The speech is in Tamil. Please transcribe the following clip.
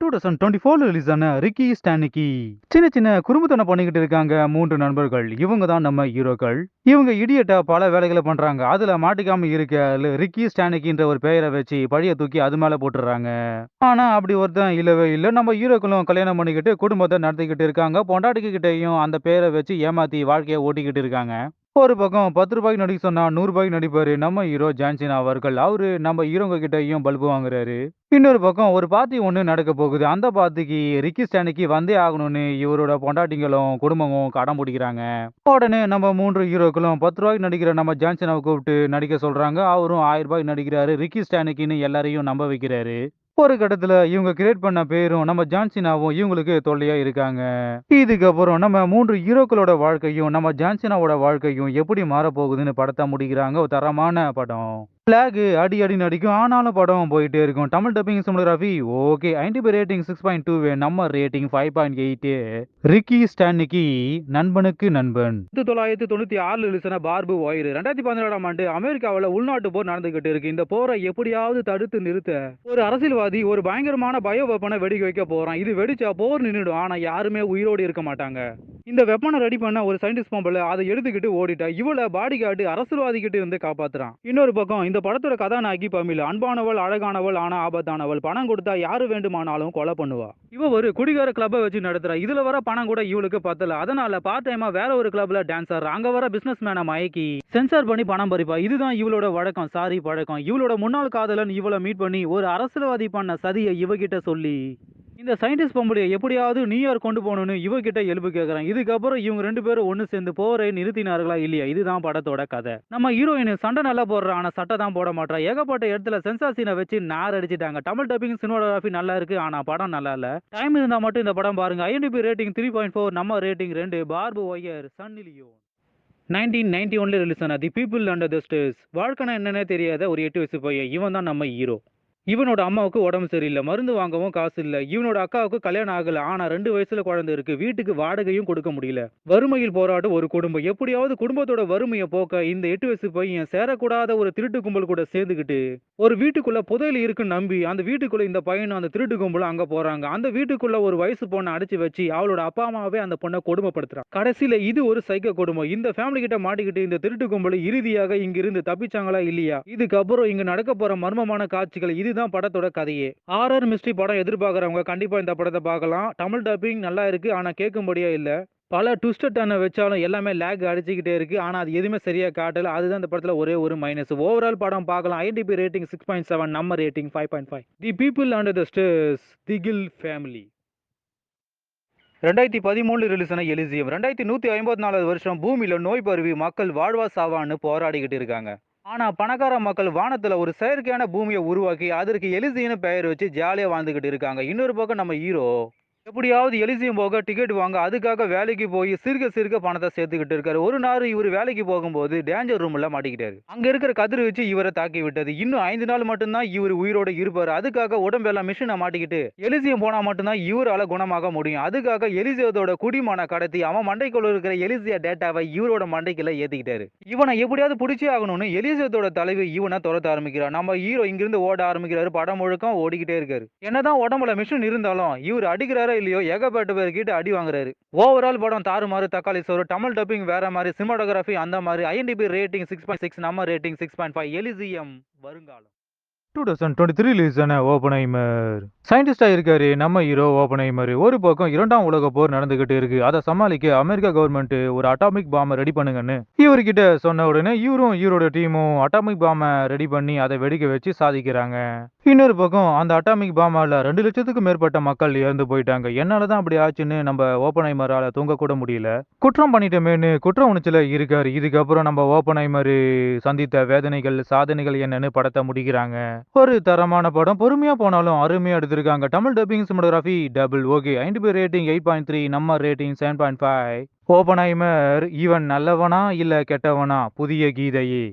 2024 ரிலீஸ் ஆன ரிக்கி ஸ்டானிக்கி. சின்ன சின்ன குறும்புத்தனம் பண்ணிக்கிட்டு இருக்காங்க 3 நண்பர்கள். இவங்க தான் நம்ம ஹீரோக்கள். இவங்க இடியட்டா பல வேலைகளை பண்றாங்க. அதுல மாட்டிக்காம இருக்க ரிக்கி ஸ்டானிக்கின்ற ஒரு பெயரை வச்சு பழிய தூக்கி அது மேல போட்டுறாங்க. ஆனா அப்படி ஒருத்தன் இல்லவே இல்ல. நம்ம ஹீரோக்களும் கல்யாணம் பண்ணிக்கிட்டு குடும்பத்தை நடத்திக்கிட்டு இருக்காங்க. பொண்டாட்டிக்கிட்டையும் அந்த பேரை வச்சு ஏமாத்தி வாழ்க்கையை ஓட்டிக்கிட்டு இருக்காங்க. ஒரு பக்கம் ₹10 நடிக்க சொன்னா ₹100 நடிப்பாரு நம்ம ஹீரோ ஜான்சினா அவர்கள். அவரு நம்ம ஹீரோங்க கிட்டயும் பல்பு வாங்குறாரு. இன்னொரு பக்கம் ஒரு பார்ட்டி ஒண்ணு நடக்க போகுது. அந்த பார்ட்டிக்கு ரிக்கி ஸ்டானிக்கு வந்தே ஆகணும்னு இவரோட பொண்டாட்டிங்களும் குடும்பமும் அடம் பிடிக்கிறாங்க. உடனே நம்ம 3 ஹீரோக்களும் ₹10 நடிக்கிற நம்ம ஜான்சினாவை கூப்பிட்டு நடிக்க சொல்றாங்க. அவரும் ₹1000 நடிக்கிறாரு. ரிக்கி ஸ்டானிக்கின்னு எல்லாரையும் நம்ப வைக்கிறாரு. ஒரு கட்டத்துல இவங்க கிரியேட் பண்ண பேரும் நம்ம ஜான்சினாவும் இவங்களுக்கு தொல்லையா இருக்காங்க. இதுக்கப்புறம் நம்ம 3 ஹீரோக்களோட வாழ்க்கையும் நம்ம ஜான்சினாவோட வாழ்க்கையும் எப்படி மாறப்போகுதுன்னு படத்தை முடிக்கிறாங்க. ஒரு தரமான படம். பிளாக் அடி அடி நடிக்கும். ஆனாலும் படம் போயிட்டே இருக்கும். Tamil dubbing cinematography okay. IMDb rating 6.2, நம்ம ரேட்டிங் 5.8. ரிக்கி ஸ்டானிக்கி நண்பனுக்கு நண்பன். 1996 ரிலீஸ் ஆன பார்பு ஒயர். 2017ஆம் ஆண்டு அமெரிக்காவில் உள்நாட்டு போர் நடந்துகிட்டு இருக்கு. இந்த போரை எப்படியாவது தடுத்து நிறுத்த ஒரு அரசியல்வாதி ஒரு பயங்கரமான பயோ வெப்பனை வெடிக்க வைக்க போறான். இது வெடிச்சா போர் நின்றுடும். ஆனா யாருமே உயிரோடு இருக்க மாட்டாங்க. இந்த வெப்பனை ரெடி பண்ண ஒரு சயின்டிஸ்ட் பொம்பளை அதை எடுத்துக்கிட்டு ஓடிட்டா. இவளை பாடி கார்டு அரசியல்வாதி கிட்ட இருந்து காப்பாத்துறான். இன்னொரு பக்கம் இந்த படத்தோட கதாநாயகி பமில் அன்பானவள், அழகானவள், ஆனா ஆபத்தானவள். பணம் கொடுத்தா யாரு வேண்டுமானாலும் கொலை பண்ணுவா. இவ ஒரு குடிகார கிளப்பை வச்சு நடத்துறா. இதுல வர பணம் கூட இவளுக்கு பத்தல. அதனால பார்ட் டைமா வேற ஒரு கிளப்ல டான்ஸ் ஆடுறா. அங்க வர பிசினஸ் மேனை மயக்கி சென்சார் பண்ணி பணம் பறிப்பா. இதுதான் இவளோட வழக்கம். சாரி பழக்கம். இவளோட முன்னாள் காதலன் இவளை மீட் பண்ணி ஒரு அரசியல்வாதி பண்ண சதியை இவகிட்ட சொல்லி இந்த சயின்டிஸ்ட் பொம்பளையை எப்படியாவது நியூயார்க் கொண்டு போகணும்னு இவகிட்ட எழுப்பு கேட்கறான். இதுக்கப்புறம் இவங்க 2 பேரும் ஒன்று சேர்ந்து போரை நிறுத்தினார்களா இல்லையா? இதுதான் படத்தோட கதை. நம்ம ஹீரோயின் சண்டை நல்லா போடுறா. ஆனா சட்டை தான் போட மாட்டா. ஏகப்பட்ட இடத்துல சென்சார் சீனை வச்சு நார் அடிச்சிட்டாங்க. தமிழ் டப்பிங் சினிமாட்டோகிராஃபி நல்லா இருக்கு. ஆனா படம் நல்லா இல்ல. டைம் இருந்தா மட்டும் இந்த படம் பாருங்க. IMDb ரேட்டிங் 3.4, நம்ம rating 2. Barb Wire. Sunny Leone. 1991 release ஆன the people under the Stairs. வாழ்க்கைனா என்னன்னே தெரியாத ஒரு 8 வயசு பையன். இவன் தான் நம்ம ஹீரோ. இவனோட அம்மாவுக்கு உடம்பு சரியில்லை. மருந்து வாங்கவும் காசு இல்லை. இவனோட அக்காவுக்கு கல்யாணம் ஆகல. ஆனா 2 வயசுல குழந்தை இருக்கு. வீட்டுக்கு வாடகையும் கொடுக்க முடியல. வறுமையில் போராடும் ஒரு குடும்பம். எப்படியாவது குடும்பத்தோட வறுமையை போக்க இந்த 8 வயசு பையன் சேரக்கூடாத ஒரு திருட்டு கும்பல் கூட சேர்ந்துக்கிட்டு ஒரு வீட்டுக்குள்ள புதையல் இருக்குன்னு நம்பி அந்த வீட்டுக்குள்ள இந்த பையனும் அந்த திருட்டு கும்பலும் அங்க போறாங்க. அந்த வீட்டுக்குள்ள ஒரு வயசு பொண்ணை அடைச்சு வச்சு அவளோட அப்பா அம்மாவே அந்த பொண்ணை கொடுமைப்படுத்துறான். கடைசியில இது ஒரு சைக்கோ குடும்பம். இந்த ஃபேமிலி கிட்ட மாட்டிக்கிட்டு இந்த திருட்டு கும்பல் இறுதியாக இங்கிருந்து தப்பிச்சாங்களா இல்லையா? இதுக்கப்புறம் இங்க நடக்க போற மர்மமான காட்சிகள். இதுதான் படத்தோட கதையே. ஹாரர் மிஸ்ட்ரி படம் எதிர்பார்க்கறவங்க கண்டிப்பா இந்த படத்தை பார்க்கலாம். தமிழ் டப்பிங் நல்லா இருக்கு. ஆனா கேட்கும்படியா இல்ல. பல ட்விஸ்ட் டர்னை வச்சாலும் எல்லாமே லேக் அடிச்சுக்கிட்டே இருக்கு. ஆனா அது எதுவுமே சரியா காட்டல. அதுதான் இந்த படத்துல ஒரே ஒரு மைனஸ். ஓவரால் படம் பார்க்கலாம். IMDb ரேட்டிங் 6.7, நம்ம rating 5.5. The people under the stairs, the kill family. 2013 release ஆன எலிசியம். 2154 வருஷம் பூமியில நோய் பரவி மக்கள் வாழ்வா சாவான்னு போராடிக்கிட்டு இருக்காங்க. ஆனா பணக்கார மக்கள் வானத்துல ஒரு செயற்கையான பூமியை உருவாக்கி அதற்கு எலிசியன்னு பெயர் வச்சு ஜாலியா வாழ்ந்துகிட்டு இருக்காங்க. இன்னொரு பக்கம் நம்ம ஹீரோ எப்படியாவது எலிசியம் போக டிக்கெட் வாங்க அதுக்காக வேலைக்கு போய் சிறுக சிறுக பணத்தை சேர்த்துக்கிட்டு இருக்காரு. ஒரு நாள் இவர் வேலைக்கு போகும்போது டேஞ்சர் ரூம்ல மாட்டிக்கிட்டாரு. அங்க இருக்கிற கதிர் வச்சு இவரை தாக்கி விட்டது. இன்னும் 5 நாள் மட்டும்தான் இவர் உயிரோட இருப்பாரு. அதுக்காக உடம்பெல்லாம் மிஷினை மாட்டிக்கிட்டு எலிசியம் போனா மட்டும்தான் இவரால குணமாக முடியும். அதுக்காக எலிசியத்தோட குடிமான கடத்தி அவன் மண்டைக்குள்ள இருக்கிற எலிசியா டேட்டாவை இவரோட மண்டைக்குள்ள ஏத்திக்கிட்டாரு. இவனை எப்படியாவது பிடிச்சே ஆகணும்னு எலிசியத்தோட தலைவி இவனை துரத்த ஆரம்பிக்கிறார். நம்ம ஹீரோ இங்கிருந்து ஓட ஆரம்பிக்கிறாரு. படம் முழுக்கம் ஓடிக்கிட்டே இருக்காரு. என்னதான் உடம்புல மிஷின் இருந்தாலும் இவர் அடிக்கிறாரு இல்லையோ ஏகப்பட்ட பேர்கிட்ட அடி வாங்குறாரு. ஓவரால் படம் தாறுமாறு தக்காளி சோறு. தமிழ் டப்பிங் வேற மாதிரி, சினிமாட்டோகிராஃபி அந்த மாதிரி. IMDb ரேட்டிங் 6.6, நம்ம ரேட்டிங் 6.5. எலிசியம் வருங்காலம். 2023 ரிலீஸ் ஆன ஓப்பன்ஹைமர். சயின்டிஸ்டா இருக்காரு நம்ம ஹீரோ ஓப்பன்ஹைமர். ஒரு பக்கம் 2ஆம் உலக போர் நடந்துகிட்டு இருக்கு. அதை சமாளிக்க அமெரிக்கா கவர்மெண்ட் ஒரு அட்டாமிக் பாம்பை ரெடி பண்ணுங்கன்னு இவர்கிட்ட சொன்ன உடனே இவரும் இவரோட டீமும் அட்டாமிக் பாம்பை ரெடி பண்ணி அதை வெடிக்க வச்சு சாதிக்கிறாங்க. இன்னொரு பக்கம் அந்த அட்டாமிக் பாமால 2 லட்சத்துக்கும் மேற்பட்ட மக்கள் இறந்து போயிட்டாங்க. என்னாலதான் அப்படி ஆச்சுன்னு நம்ம ஓப்பன்ஹைமரால தூங்க கூட முடியல. குற்றம் பண்ணிட்டோமேனு குற்ற உணர்ச்சியில இருக்காரு. இதுக்கப்புறம் நம்ம ஓப்பன்ஹைமர் சந்தித்த வேதனைகள் சாதனைகள் என்னன்னு படத்தை முடிக்கிறாங்க. ஒரு தரமான படம். பொறுமையா போனாலும் அருமையா எடுத்திருக்காங்க. Tamil dubbing cinematography double okay. IMDb rating 8.3, நம்ம ரேட்டிங் 7.5. ஓப்பன்ஹைமர் இவன் நல்லவனா இல்ல கெட்டவனா? புதிய கீதையே.